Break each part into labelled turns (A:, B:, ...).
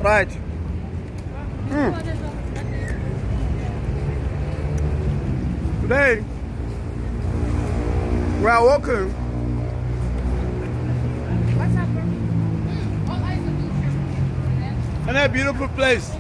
A: Right. Today, we are walking. In a beautiful place.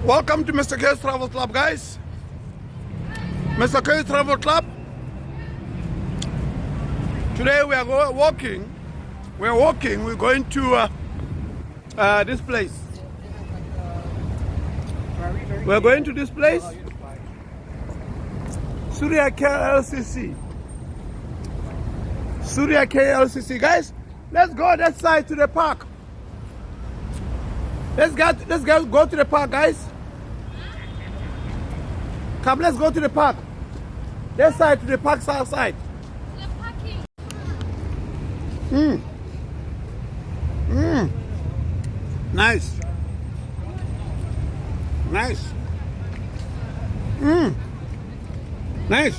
A: Welcome to Mr. K's Travel Club, guys. Mr. K's Travel Club. Today we are walking. We're walking. We're going to this place. We're going to this place. Surya KLCC. Surya KLCC, guys. Let's go that side to the park. Let's go to the park, guys. Come, let's go to the park. That side to the park south side. Nice. Nice. Nice.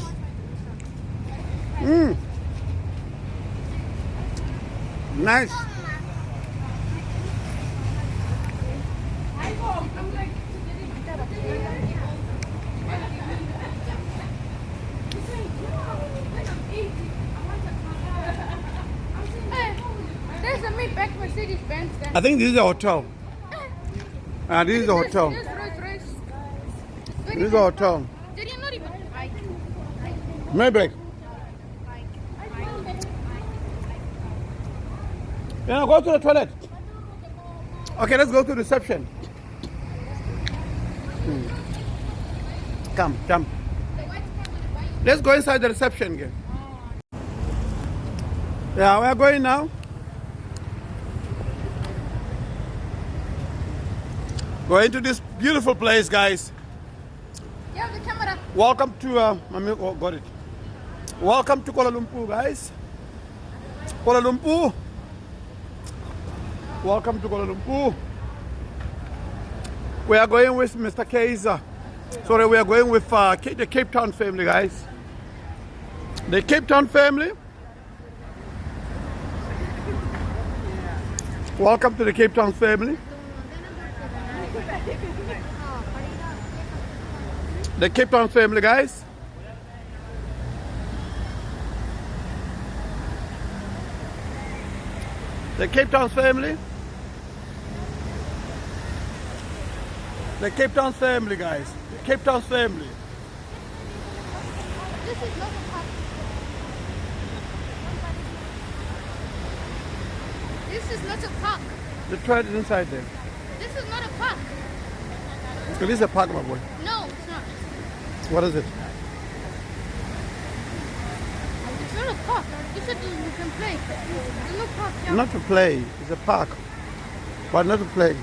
A: Nice.
B: There's a Maybach Mercedes Benz there.
A: I think this is a hotel. This is a hotel. This is a hotel.
B: Did you not even like?
A: Maybach. Yeah, go to the toilet. Okay, let's go to reception. Come. Let's go inside the reception again. Yeah, we are going now. Going to this beautiful place, guys.
B: You have the camera.
A: Welcome to got it. Welcome to Kuala Lumpur, guys. Kuala Lumpur. Welcome to Kuala Lumpur. We are going with Mr. Khoza. Sorry, we are going with the Cape Town family, guys. The Cape Town family. Welcome to the Cape Town family. The Cape Town family, guys. The Cape Town family. The Cape Town family, guys. The Cape Town family.
B: This is not a park. This is not a park.
A: The toilet is inside there.
B: This is not a park.
A: It is a park, my boy.
B: No, it's not.
A: What is it?
B: It's not a park. You said you can play. There's no park here.
A: Not to play. It's a park. But not to play.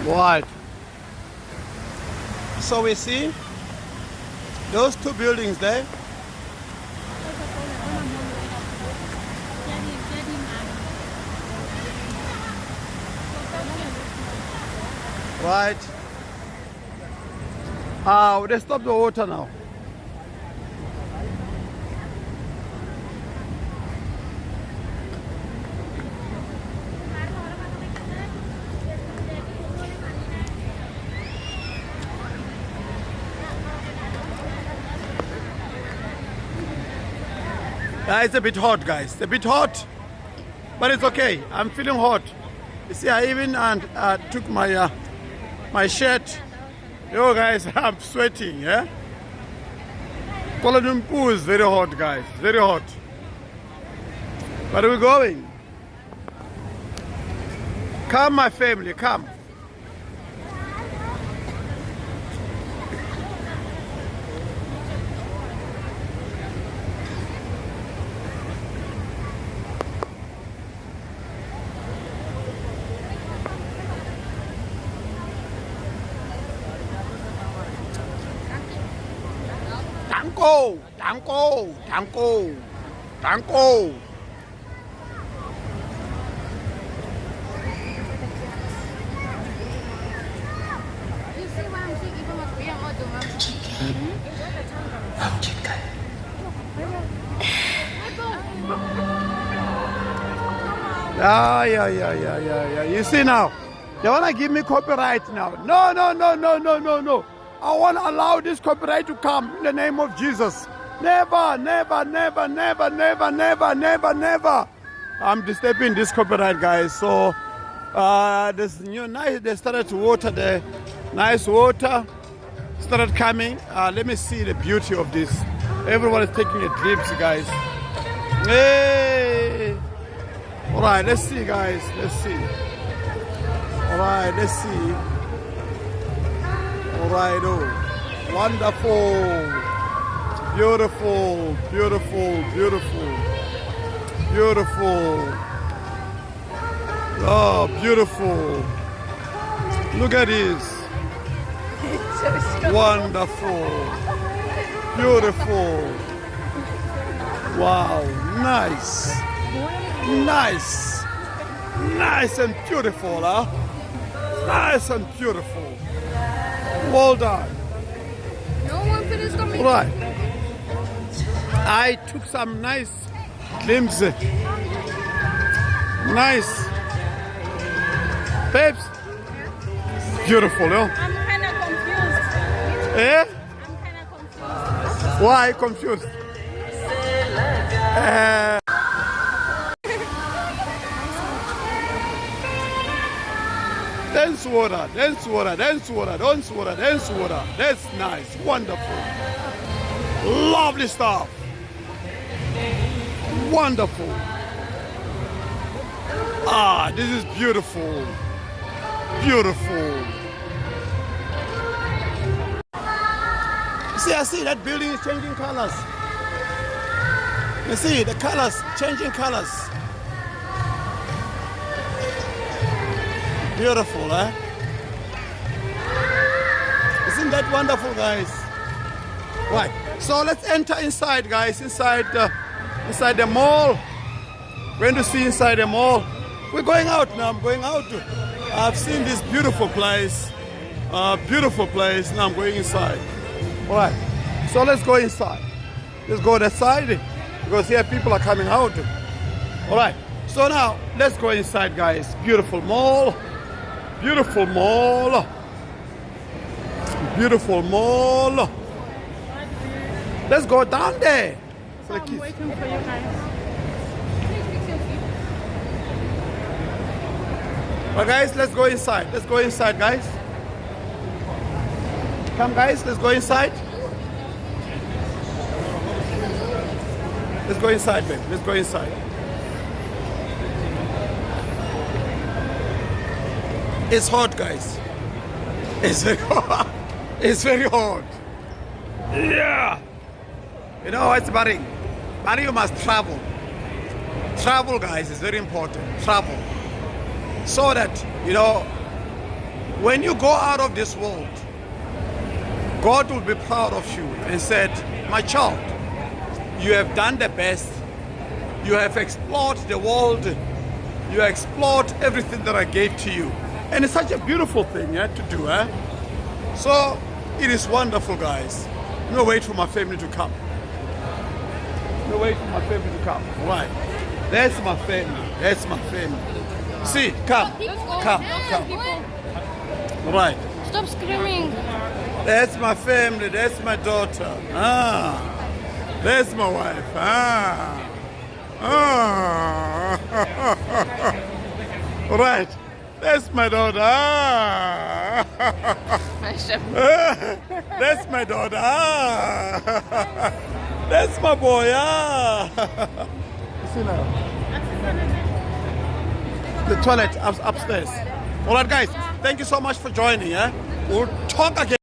A: Right. So we see those two buildings there. Right. They stopped the water now. It's a bit hot, guys. It's a bit hot, but it's okay. I'm feeling hot. You see, I even took my my shirt. Yo, guys, I'm sweating. Yeah. Kuala Lumpur is very hot, guys. Very hot. Where are we going? Come, my family. Come. Danko, danko, danko, danko.
B: You see why I'm sick even with beer or
A: Yeah. You see now, they wanna give me copyright now. No. I won't allow this copyright to come in the name of Jesus. Never. I'm disturbing this copyright, guys. So this new nice, they started to water there. Nice water started coming. Let me see the beauty of this. Everyone is taking a glimpse, guys. Hey. All right, let's see, guys. Let's see. All right, let's see. All right, oh, wonderful, beautiful. Oh, beautiful. Look at this. Wonderful, beautiful. Wow, nice and beautiful, huh? Nice and beautiful. Well done.
B: no one finished coming.
A: Right. I took some nice glimpses. Nice. Babes. Beautiful, no?
B: I'm kind of confused.
A: Eh?
B: I'm kind of confused.
A: Why confused? Dance water. That's nice. Wonderful. Lovely stuff. Wonderful. This is beautiful. See, I see that building is changing colors. You see the colors, changing colors. Beautiful, eh? Isn't that wonderful, guys? Right. So let's enter inside, guys. Inside the mall. We're going to see inside the mall. We're going out now. I'm going out. I've seen this beautiful place. Now I'm going inside. All right. So let's go inside. Let's go that side because here people are coming out. All right. So now let's go inside, guys. Beautiful mall. Let's go down there. For the
B: I'm
A: kids.
B: waiting for you guys. Please fix your seat.
A: Well, guys, let's go inside. Guys. Come, guys, let's go inside. Let's go inside, babe. Let's go inside. It's hot, guys. It's very hot. It's very hot. Yeah. You know, it's Barry. Barry, you must travel. Travel, guys, is very important. Travel. So that, you know, when you go out of this world, God will be proud of you and said, my child, you have done the best. You have explored the world. You have explored everything that I gave to you. And it's such a beautiful thing to do. So it is wonderful, guys. No wait for my family to come. Right. That's my family. See, come. Right.
B: Stop screaming.
A: That's my family. That's my daughter. That's my wife. Right. That's my daughter. That's my daughter. That's my boy. See now. The toilet upstairs. All right, guys. Thank you so much for joining. We'll talk again.